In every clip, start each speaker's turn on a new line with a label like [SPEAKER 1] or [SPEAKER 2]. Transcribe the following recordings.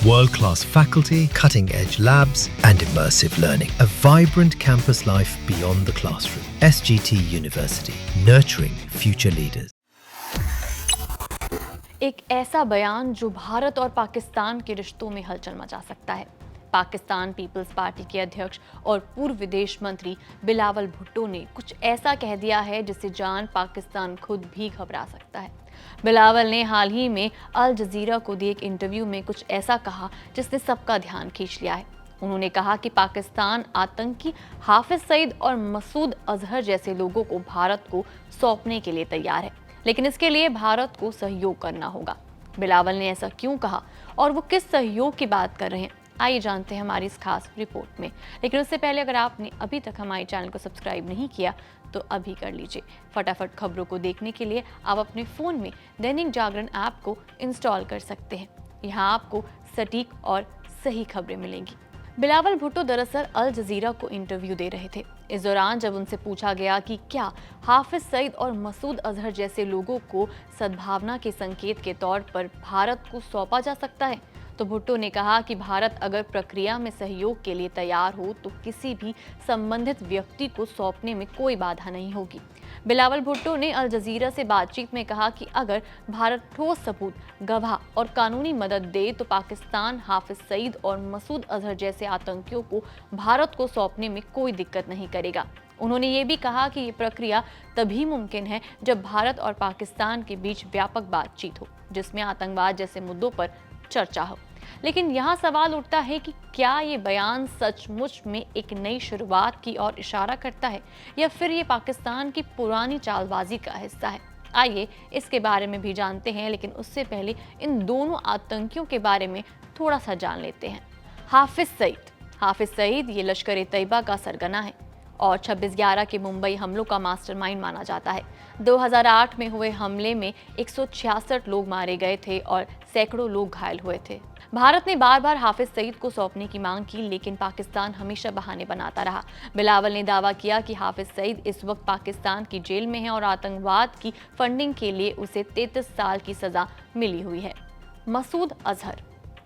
[SPEAKER 1] World-class faculty, cutting-edge labs and immersive learning. A vibrant campus life beyond the classroom. SGT University, nurturing future leaders.
[SPEAKER 2] एक ऐसा बयान जो भारत और पाकिस्तान के रिश्तों में हलचल मचा सकता है। पाकिस्तान पीपल्स पार्टी के अध्यक्ष और पूर्व विदेश मंत्री बिलावल भुट्टो ने कुछ ऐसा कह दिया है जिससे जान पाकिस्तान खुद भी घबरा सकता है। बिलावल ने हाल ही में अल जजीरा को दिए एक इंटरव्यू में कुछ ऐसा कहा जिसने सबका ध्यान खींच लिया है। उन्होंने कहा कि पाकिस्तान आतंकी हाफिज सईद और मसूद अजहर जैसे लोगों को भारत को सौंपने के लिए तैयार है, लेकिन इसके लिए भारत को सहयोग करना होगा। बिलावल ने ऐसा क्यों कहा और वो किस सहयोग की बात कर रहे हैं, आइए जानते हैं हमारी इस खास रिपोर्ट में। लेकिन उससे पहले अगर आपने अभी तक हमारे चैनल को सब्सक्राइब नहीं किया तो अभी कर लीजिए। फटाफट खबरों को देखने के लिए आप अपने फ़ोन में दैनिक जागरण ऐप को इंस्टॉल कर सकते हैं। यहाँ आपको सटीक और सही खबरें मिलेंगी। बिलावल भुट्टो दरअसल अल जजीरा को इंटरव्यू दे रहे थे। इस दौरान जब उनसे पूछा गया कि क्या हाफिज सईद और मसूद अजहर जैसे लोगों को सद्भावना के संकेत के तौर पर भारत को सौंपा जा सकता है, तो भुट्टो ने कहा कि भारत अगर प्रक्रिया में सहयोग के लिए तैयार हो तो किसी भी संबंधित व्यक्ति को सौंपने में कोई बाधा नहीं होगी। बिलावल भुट्टो ने अल जजीरा से बातचीत में कहा कि अगर भारत ठोस सबूत, गवाह और कानूनी मदद दे तो पाकिस्तान हाफिज सईद और मसूद अजहर जैसे आतंकियों को भारत को सौंपने में कोई दिक्कत नहीं करेगा। उन्होंने ये भी कहा कि ये प्रक्रिया तभी मुमकिन है जब भारत और पाकिस्तान के बीच व्यापक बातचीत हो, जिसमें आतंकवाद जैसे मुद्दों पर चर्चा हो। लेकिन यहाँ सवाल उठता है कि क्या ये बयान सचमुच में एक नई शुरुआत की ओर इशारा करता है या फिर ये पाकिस्तान की पुरानी चालबाजी का हिस्सा है। आइए इसके बारे में भी जानते हैं, लेकिन उससे पहले इन दोनों आतंकियों के बारे में थोड़ा सा जान लेते हैं। हाफिज सईद ये लश्कर-ए-तैयबा का सरगना है और 26/11 के मुंबई हमलों का मास्टरमाइंड माना जाता है। 2008 में हुए हमले में 166 लोग मारे गए थे और सैकड़ों लोग घायल हुए थे। भारत ने बार बार हाफिज सईद को सौंपने की मांग की, लेकिन पाकिस्तान हमेशा बहाने बनाता रहा। बिलावल ने दावा किया कि हाफिज सईद इस वक्त पाकिस्तान की जेल में है और आतंकवाद की फंडिंग के लिए उसे 33 साल की सजा मिली हुई है। मसूद अजहर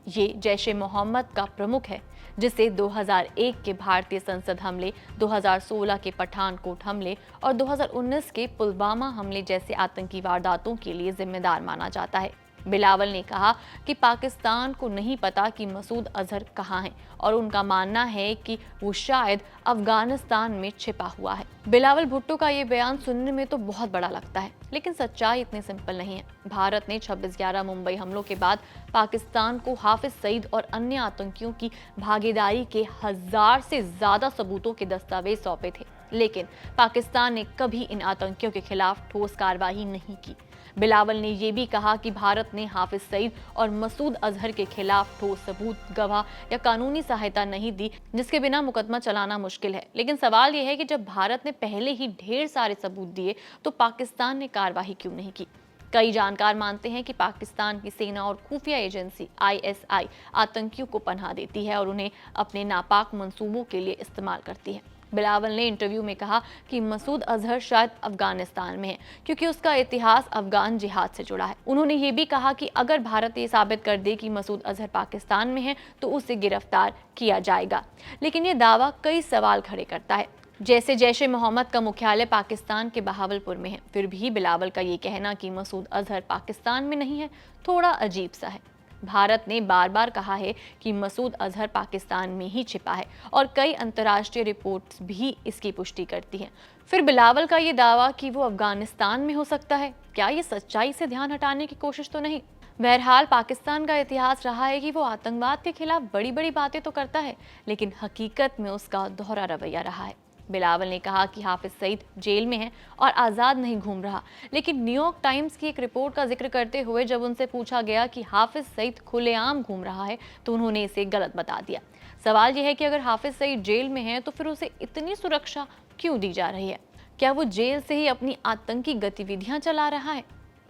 [SPEAKER 2] ये जैश-ए-मोहम्मद का प्रमुख है, जिसे 2001 के भारतीय संसद हमले, 2016 के पठानकोट हमले और 2019 के पुलवामा हमले जैसे आतंकी वारदातों के लिए जिम्मेदार माना जाता है। बिलावल ने कहा कि पाकिस्तान को नहीं पता कि मसूद अजहर कहाँ हैं और उनका मानना है कि वो शायद अफगानिस्तान में छिपा हुआ है। बिलावल भुट्टो का ये बयान सुनने में तो बहुत बड़ा लगता है, लेकिन सच्चाई इतनी सिंपल नहीं है। भारत ने 26/11 मुंबई हमलों के बाद पाकिस्तान को हाफिज सईद और अन्य आतंकियों की भागीदारी के 1000 से ज्यादा सबूतों के दस्तावेज सौंपे थे, लेकिन पाकिस्तान ने कभी इन आतंकियों के खिलाफ ठोस कार्रवाई नहीं की। बिलावल ने यह भी कहा कि भारत ने हाफिज सईद और मसूद अजहर के खिलाफ ठोस सबूत, गवाह या कानूनी सहायता नहीं दी, जिसके बिना मुकदमा चलाना मुश्किल है। लेकिन सवाल यह है कि जब भारत ने पहले ही ढेर सारे सबूत दिए तो पाकिस्तान ने कार्रवाई क्यों नहीं की। कई जानकार मानते हैं कि पाकिस्तान की सेना और खुफिया एजेंसी ISI आतंकियों को पनाह देती है और उन्हें अपने नापाक मंसूबों के लिए इस्तेमाल करती है। बिलावल ने इंटरव्यू में कहा कि मसूद अजहर शायद अफगानिस्तान में है क्योंकि उसका इतिहास अफगान जिहाद से जुड़ा है। उन्होंने ये भी कहा कि अगर भारत ये साबित कर दे कि मसूद अजहर पाकिस्तान में है तो उसे गिरफ्तार किया जाएगा। लेकिन ये दावा कई सवाल खड़े करता है, जैसे जैश-ए-मोहम्मद का मुख्यालय पाकिस्तान के बहावलपुर में है। फिर भी बिलावल का ये कहना कि मसूद अजहर पाकिस्तान में नहीं है थोड़ा अजीब सा है। भारत ने बार बार कहा है कि मसूद अजहर पाकिस्तान में ही छिपा है और कई अंतर्राष्ट्रीय रिपोर्ट्स भी इसकी पुष्टि करती हैं। फिर बिलावल का ये दावा कि वो अफगानिस्तान में हो सकता है, क्या ये सच्चाई से ध्यान हटाने की कोशिश तो नहीं? बहरहाल पाकिस्तान का इतिहास रहा है कि वो आतंकवाद के खिलाफ बड़ी बड़ी बातें तो करता है, लेकिन हकीकत में उसका दोहरा रवैया रहा है। बिलावल ने कहा कि हाफिज सईद जेल में है और आज़ाद नहीं घूम रहा, लेकिन न्यूयॉर्क टाइम्स की एक रिपोर्ट का जिक्र करते हुए जब उनसे पूछा गया कि हाफिज सईद खुलेआम घूम रहा है तो उन्होंने इसे गलत बता दिया। सवाल यह है कि अगर हाफिज सईद जेल में है तो फिर उसे इतनी सुरक्षा क्यों दी जा रही है? क्या वो जेल से ही अपनी आतंकी गतिविधियां चला रहा है?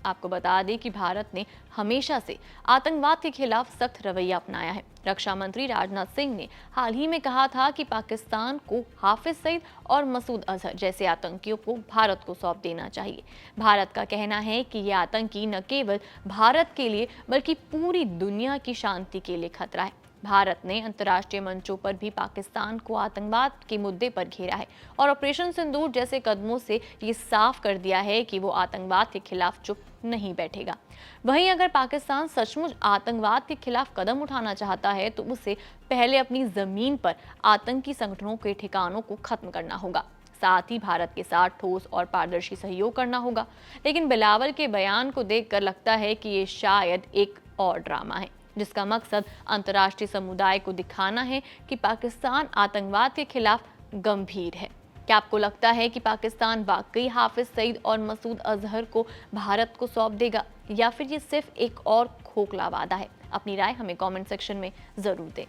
[SPEAKER 2] आपको बता दें कि भारत ने हमेशा से आतंकवाद के खिलाफ सख्त रवैया अपनाया है। रक्षा मंत्री राजनाथ सिंह ने हाल ही में कहा था कि पाकिस्तान को हाफिज सईद और मसूद अजहर जैसे आतंकियों को भारत को सौंप देना चाहिए। भारत का कहना है कि ये आतंकी न केवल भारत के लिए बल्कि पूरी दुनिया की शांति के लिए खतरा है। भारत ने अंतर्राष्ट्रीय मंचों पर भी पाकिस्तान को आतंकवाद के मुद्दे पर घेरा है और ऑपरेशन सिंदूर जैसे कदमों से ये साफ कर दिया है कि वो आतंकवाद के खिलाफ चुप नहीं बैठेगा। वहीं अगर पाकिस्तान सचमुच आतंकवाद के खिलाफ कदम उठाना चाहता है तो उसे पहले अपनी जमीन पर आतंकी संगठनों के ठिकानों को खत्म करना होगा। साथ ही भारत के साथ ठोस और पारदर्शी सहयोग करना होगा। लेकिन बिलावल के बयान को देखकर लगता है कि ये शायद एक और ड्रामा है, जिसका मकसद अंतर्राष्ट्रीय समुदाय को दिखाना है कि पाकिस्तान आतंकवाद के खिलाफ गंभीर है। क्या आपको लगता है कि पाकिस्तान वाकई हाफिज सईद और मसूद अजहर को भारत को सौंप देगा या फिर ये सिर्फ एक और खोखला वादा है? अपनी राय हमें कमेंट सेक्शन में जरूर दें।